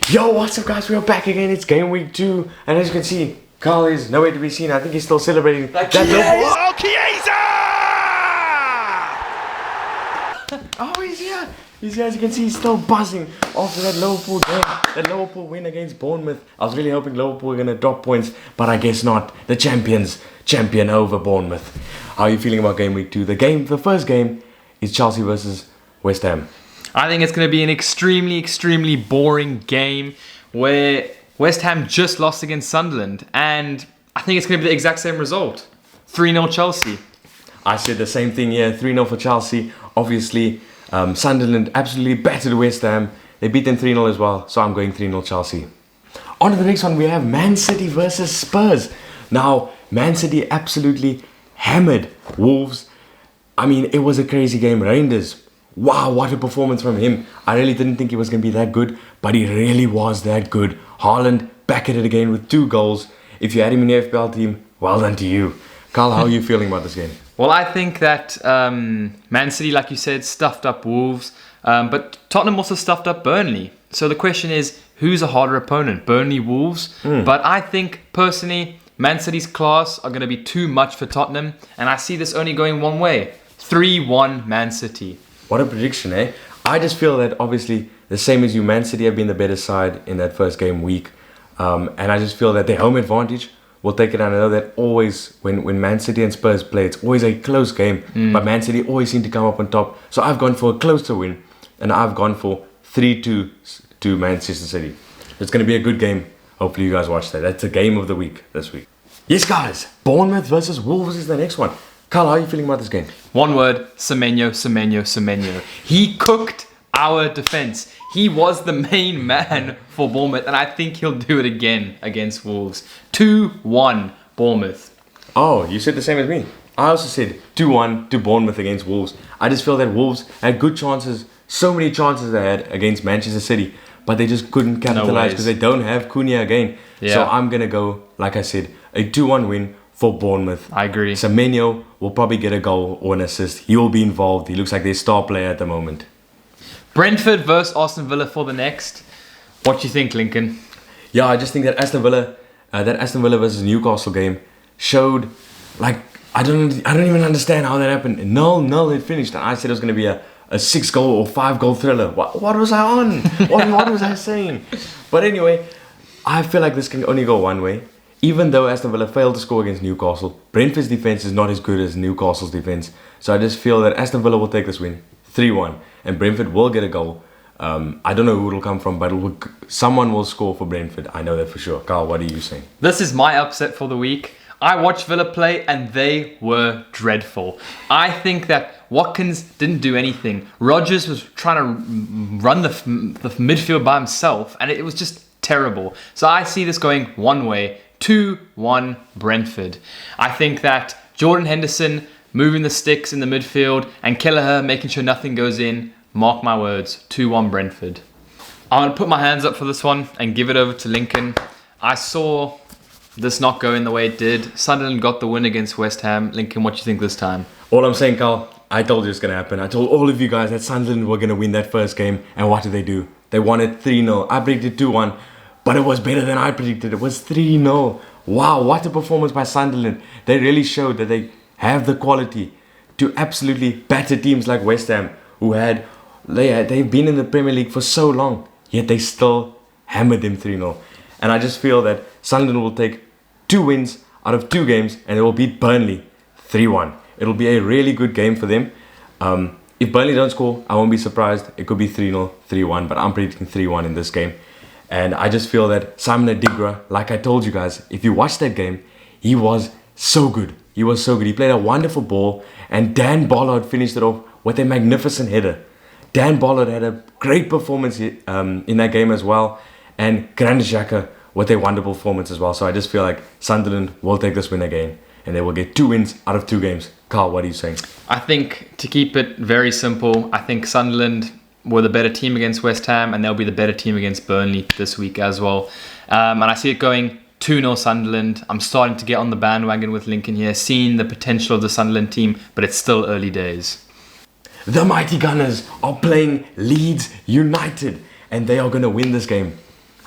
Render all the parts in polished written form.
Yo, what's up guys, we are back again. It's game week 2, and as you can see, Carl is nowhere to be seen. I think he's still celebrating that Oh, he's here. He's here. As you can see, he's still buzzing after that Liverpool game, that Liverpool win against Bournemouth. I was really hoping Liverpool were going to drop points, but I guess not. The champion over Bournemouth. How are you feeling about game week 2? The first game is Chelsea versus West Ham. I think it's going to be an extremely boring game where West Ham just lost against Sunderland, and I think it's going to be the exact same result. 3-0 Chelsea. I said the same thing here, 3-0 for Chelsea. Obviously, Sunderland absolutely battered West Ham. They beat them 3-0 as well, so I'm going 3-0 Chelsea. On to the next one, we have Man City versus Spurs. Now, Man City absolutely hammered Wolves. I mean, it was a crazy game. Reinders, wow, what a performance from him. I really didn't think he was going to be that good, but he really was that good. Haaland back at it again with 2 goals. If you had him in your FPL team, well done to you. Carl, how are you feeling about this game? Well, I think that Man City, like you said, stuffed up Wolves, but Tottenham also stuffed up Burnley. So the question is, who's a harder opponent, Burnley, Wolves? But I think, personally, Man City's class are going to be too much for Tottenham, and I see this only going one way. 3-1 Man City. What a prediction, eh? I just feel that, obviously, the same as you, Man City have been the better side in that first game week. And I just feel that their home advantage will take it. I know that always, when Man City and Spurs play, it's always a close game. But Man City always seem to come up on top. So I've gone for a closer win. And I've gone for 3-2 to Manchester City. It's going to be a good game. Hopefully you guys watch that. That's the game of the week this week. Yes, guys. Bournemouth versus Wolves is the next one. Carl, how are you feeling about this game? One word, Semenyo. He cooked our defense. He was the main man for Bournemouth, and I think he'll do it again against Wolves. 2-1 Bournemouth. Oh, you said the same as me. I also said 2-1 to Bournemouth against Wolves. I just feel that Wolves had good chances, so many chances they had against Manchester City, but they just couldn't capitalize because they don't have Cunha again. Yeah. So I'm going to go, like I said, a 2-1 win for Bournemouth. I agree. Semenyo will probably get a goal or an assist. He will be involved. He looks like their star player at the moment. Brentford versus Aston Villa for the next. What do you think, Lincoln? Yeah, I just think that Aston Villa versus Newcastle game showed, like, I don't even understand how that happened. 0-0 it finished, and I said it was going to be a 6-goal or 5-goal thriller. What was I on? what was I saying? But anyway, I feel like this can only go one way. Even though Aston Villa failed to score against Newcastle, Brentford's defense is not as good as Newcastle's defense. So I just feel that Aston Villa will take this win 3-1, and Brentford will get a goal. I don't know who it'll come from, but someone will score for Brentford. I know that for sure. Carl, what are you saying? This is my upset for the week. I watched Villa play, and they were dreadful. I think that Watkins didn't do anything. Rodgers was trying to run the midfield by himself, and it was just terrible. So I see this going one way. 2-1 Brentford. I think that Jordan Henderson moving the sticks in the midfield and Kelleher making sure nothing goes in. Mark my words, 2-1 Brentford. I'm going to put my hands up for this one and give it over to Lincoln. I saw this not going the way it did. Sunderland got the win against West Ham. Lincoln, what do you think this time? All I'm saying, Carl, I told you it's going to happen. I told all of you guys that Sunderland were going to win that first game. And what did they do? They won it 3-0. I predicted 2-1. But it was better than I predicted. It was 3-0. Wow, what a performance by Sunderland. They really showed that they have the quality to absolutely batter teams like West Ham, they've been in the Premier League for so long, yet they still hammered them 3-0. And I just feel that Sunderland will take 2 wins out of 2 games, and they will beat Burnley 3-1. It'll be a really good game for them. If Burnley don't score, I won't be surprised. It could be 3-0, 3-1, but I'm predicting 3-1 in this game. And I just feel that Simon Adigra, like I told you guys, if you watched that game, he was so good. He was so good. He played a wonderful ball, and Dan Bollard finished it off with a magnificent header. Dan Bollard had a great performance in that game as well, and Granit Xhaka with a wonderful performance as well. So I just feel like Sunderland will take this win again, and they will get 2 wins out of 2 games. Carl, what are you saying? I think, to keep it very simple, I think Sunderland were the better team against West Ham, and they'll be the better team against Burnley this week as well. And I see it going 2-0 Sunderland. I'm starting to get on the bandwagon with Lincoln here, seeing the potential of the Sunderland team, but it's still early days. The Mighty Gunners are playing Leeds United, and they are going to win this game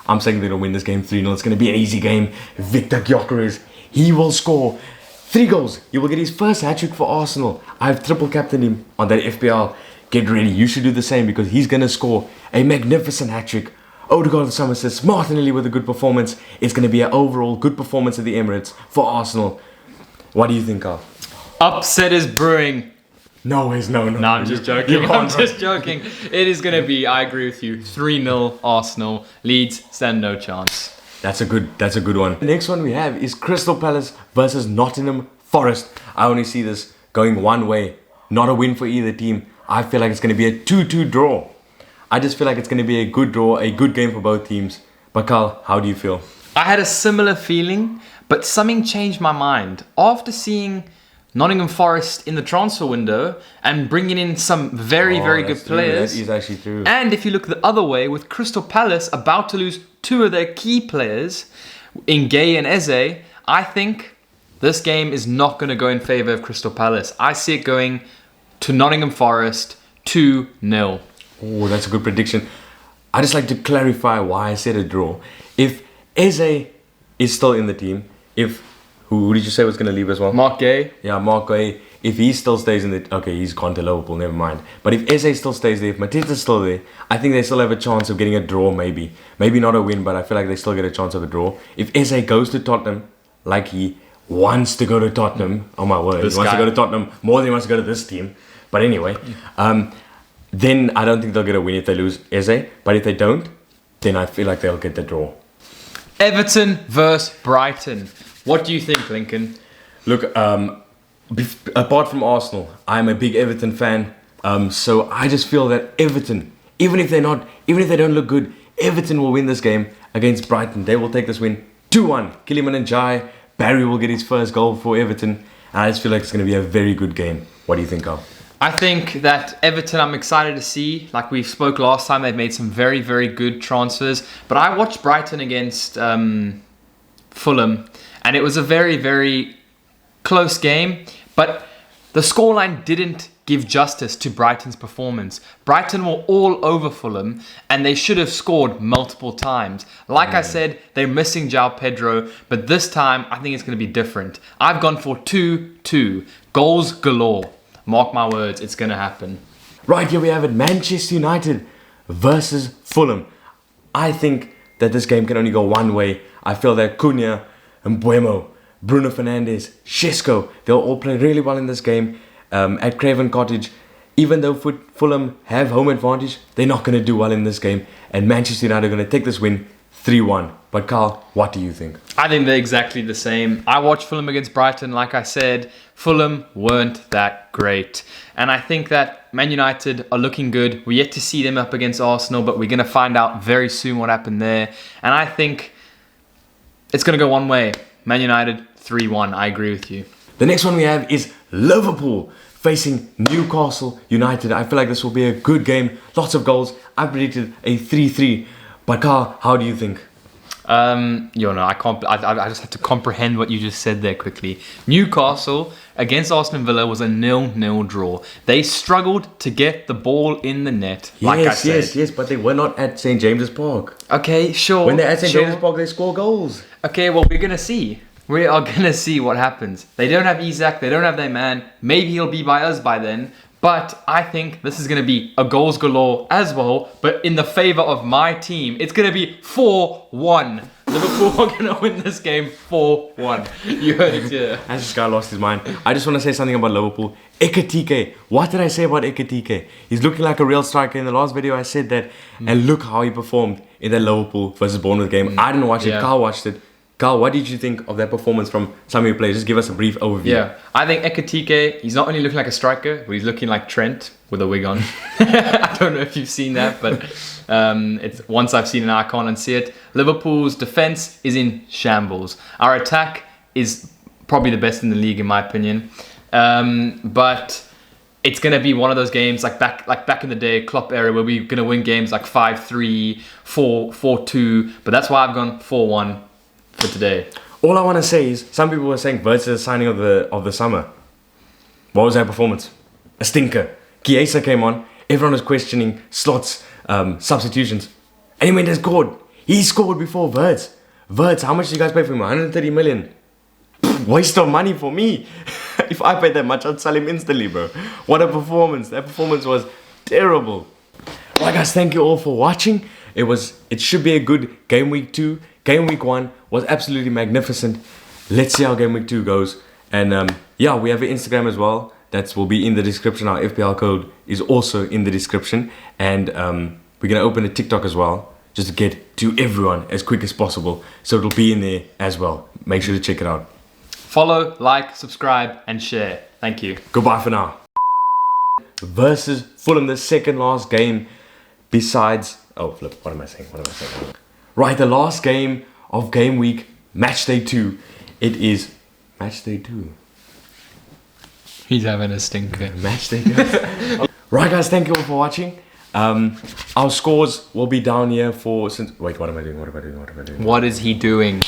I'm saying they're going to win this game 3-0. It's going to be an easy game. Victor Gyökeres, he will score 3 goals. He will get his first hat-trick for Arsenal. I've triple captained him on that FPL. Get ready. You should do the same because he's going to score a magnificent hat-trick. Odegaard with some assists. Martinelli with a good performance. It's going to be an overall good performance at the Emirates for Arsenal. What do you think, Carl? Upset is brewing. No, I'm just joking. I'm just joking. It is going to be, I agree with you, 3-0 Arsenal. Leeds stand no chance. That's a good one. The next one we have is Crystal Palace versus Nottingham Forest. I only see this going one way. Not a win for either team. I feel like it's going to be a 2-2 draw. I just feel like it's going to be a good draw, a good game for both teams. But Carl, how do you feel? I had a similar feeling, but something changed my mind. After seeing Nottingham Forest in the transfer window and bringing in some very good players. That is actually true. And if you look the other way, with Crystal Palace about to lose 2 of their key players, in Gay and Eze, I think this game is not going to go in favour of Crystal Palace. I see it going to Nottingham Forest 2-0. Oh, that's a good prediction. I just like to clarify why I said a draw. If Eze is still in the team, who did you say was going to leave as well? Mark Gay. Yeah, Mark Gay. If he still stays in the... Okay, he's gone to Liverpool, never mind. But if Eze still stays there, if Mateta's still there, I think they still have a chance of getting a draw maybe. Maybe not a win, but I feel like they still get a chance of a draw. If Eze goes to Tottenham, like he wants to go to Tottenham, oh my word, he wants to go to Tottenham more than he wants to go to this team. But anyway, then I don't think they'll get a win if they lose Eze. But if they don't, then I feel like they'll get the draw. Everton versus Brighton. What do you think, Lincoln? Look, apart from Arsenal, I'm a big Everton fan. So I just feel that Everton, even if they don't look good, Everton will win this game against Brighton. They will take this win 2-1. Kiliman Njai, Barry will get his first goal for Everton. And I just feel like it's going to be a very good game. What do you think, Carl? I think that Everton, I'm excited to see. Like we spoke last time, they've made some very good transfers. But I watched Brighton against Fulham, and it was a very close game. But the scoreline didn't give justice to Brighton's performance. Brighton were all over Fulham, and they should have scored multiple times. Like I said, they're missing João Pedro, but this time I think it's going to be different. I've gone for 2-2. Goals galore. Mark my words, it's going to happen. Right, here we have it. Manchester United versus Fulham. I think that this game can only go one way. I feel that Cunha, Mbuemo, Bruno Fernandes, Šeško, they'll all play really well in this game at Craven Cottage. Even though Fulham have home advantage, they're not going to do well in this game. And Manchester United are going to take this win 3-1. But Carl, what do you think? I think they're exactly the same. I watched Fulham against Brighton. Like I said, Fulham weren't that great. And I think that Man United are looking good. We're yet to see them up against Arsenal, but we're going to find out very soon what happened there. And I think it's going to go one way. Man United 3-1. I agree with you. The next one we have is Liverpool facing Newcastle United. I feel like this will be a good game. Lots of goals. I predicted a 3-3. But Carl, how do you think? I can't. I just have to comprehend what you just said there quickly. Newcastle against Aston Villa was a 0-0 draw. They struggled to get the ball in the net. Yes, but they were not at St. James's Park. Okay, sure. When they're at St. James's Park, they score goals. Okay, well, we're gonna see. We are gonna see what happens. They don't have Isak. They don't have their man. Maybe he'll be by us by then. But I think this is going to be a goals galore as well. But in the favour of my team, it's going to be 4-1. Liverpool are going to win this game 4-1. You heard it here. As this guy lost his mind. I just want to say something about Liverpool. Ekitike. What did I say about Ekitike? He's looking like a real striker. In the last video, I said that. And look how he performed in that Liverpool versus Bournemouth game. I didn't watch it. Carl watched it. Carl, what did you think of that performance from some of your players? Just give us a brief overview. Yeah, I think Ekitike, he's not only looking like a striker, but he's looking like Trent with a wig on. I don't know if you've seen that, but it's once I've seen it, I can't unsee it. Liverpool's defense is in shambles. Our attack is probably the best in the league, in my opinion. But it's going to be one of those games like back in the day, Klopp era, where we're going to win games like 5-3, 4-2. But that's why I've gone 4-1. For today. All I want to say is, some people were saying Verts is the signing of the summer. What was their performance? A stinker. Chiesa came on. Everyone was questioning slots, substitutions. And he went and scored. He scored before Wirtz. Wirtz, how much did you guys pay for him? 130 million. Waste of money for me. If I paid that much, I'd sell him instantly, bro. What a performance. That performance was terrible. Right, guys, thank you all for watching. It should be a good game week 2. Game week 1 was absolutely magnificent. Let's see how game week 2 goes. And yeah, we have an Instagram as well. That will be in the description. Our FPL code is also in the description. And we're going to open a TikTok as well, just to get to everyone as quick as possible. So it'll be in there as well. Make sure to check it out. Follow, like, subscribe, and share. Thank you. Goodbye for now. Versus Fulham, the second last game besides... Oh, flip. What am I saying? Right, the last game of game week, match day 2. It is match day 2. He's having a stinker. Match day 2. Right, guys, thank you all for watching. Our scores will be down here for... Wait, what am I doing? What is he doing?